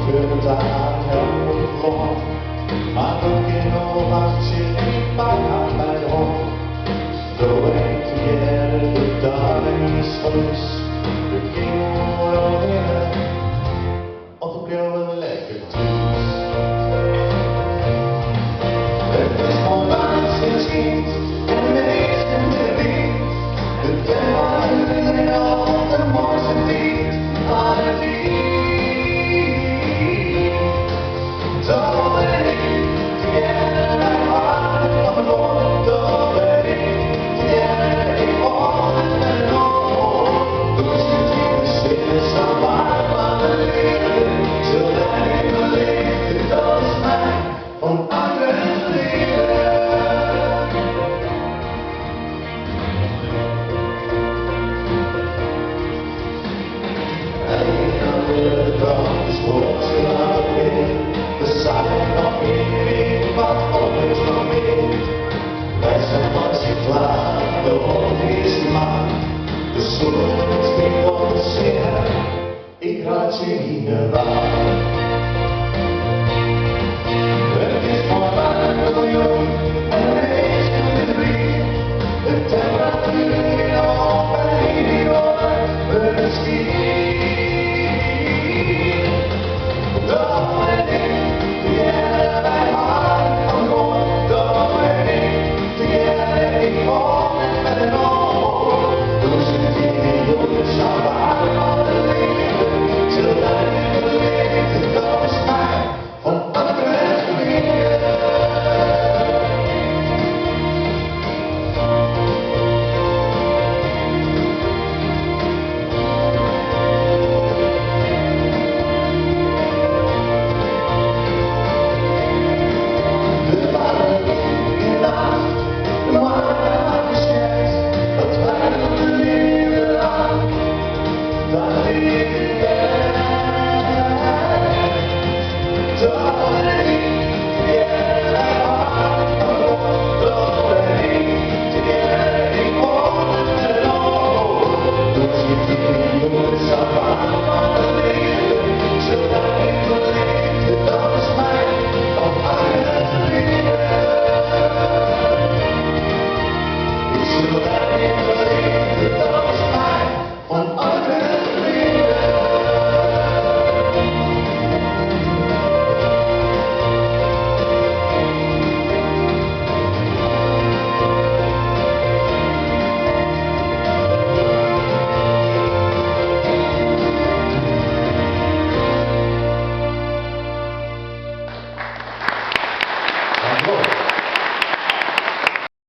För där jag var man looking over chilly back at home. The way to get the darling's voice, the king of the girl with the leg of twos. With the small dancing jeans and amazing to be the devil in all the moors and deeds on a deed. Ik raad je niet meer waar.